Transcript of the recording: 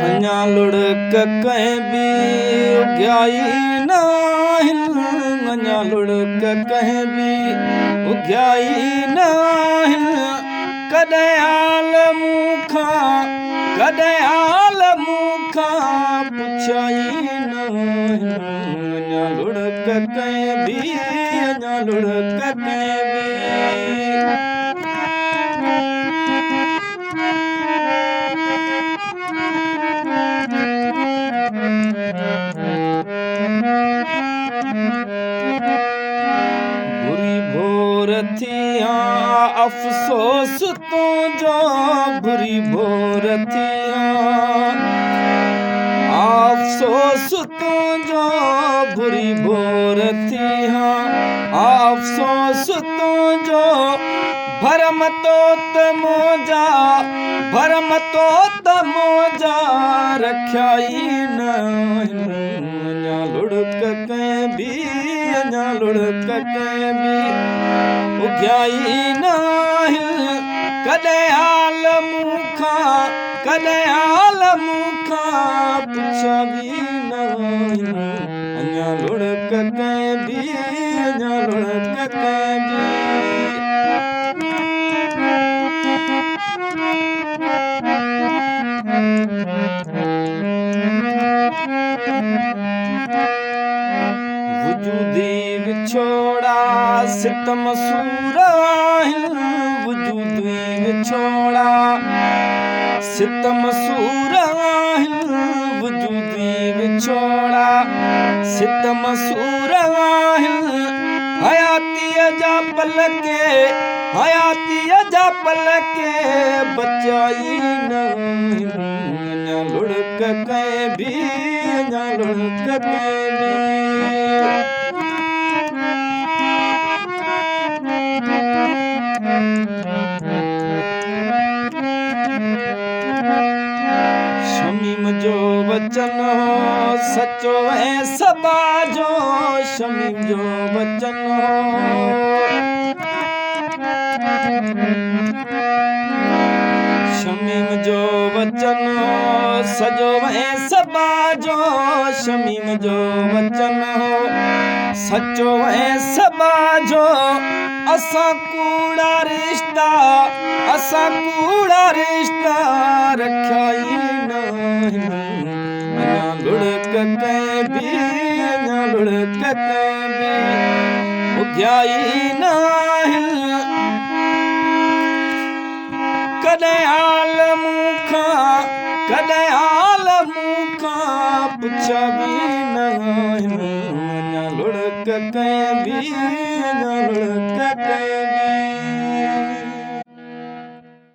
अञा लुढ़क कंहिं बि उघियाई नाहिन, अञा लुढ़क कंहिं बि उघियाई नाहिन। कॾहिं हाल मूंखां पुछियाई नाहिन, अञा लुढ़क कंहिं बि, अञा लुढ़क कंहिं बि। बुरी भोर थिया अफ़सोस तुंहिंजो, बुरी भोर थिया अफ़सोस तुंहिंजो, बुरी भोर थिया अफ़सोस तुंहिंजो। भरम तो त मोजा रखियाई नाहिन, अञा लुढ़क कंहिं बि, अञा लुढ़क कंहिं बि उघियाई नाहिन। कॾहिं हाल मूंखां पुछियाई नाहिन, अञा लुढ़क कंहिं बि, अञा लुढ़क कंहिं बि। वजूदी विछोड़ा सितम सूर आहिन, वजूदी विछोड़ा सितम सूर आहिन, वजूदी विछोड़ा सितम सूर आहिन। हयातीअ जा पलके बचाई नाहिन, अञा लुढ़क कंहिं बि, अञा लुढ़क कंहिं बि। शमीम जो वचन हो सचो ऐं सबा जो, शमीम जो वचन हो शमीम जो वचन हो सजो ऐं सबा जो, शमीम जो वचन हो सचो ऐं सबा जो। असां कूड़ा रिश्ता रखियाई नाहिन, अञा लुढ़क कंहिं बि, अञा लुढ़क कंहिं बि उघियाई नाहिन। कॾहिं हाल मूंखां पुछियाई नाहिन, अञा लुढ़क कंहिं बि, अञा लुढ़क कंहिं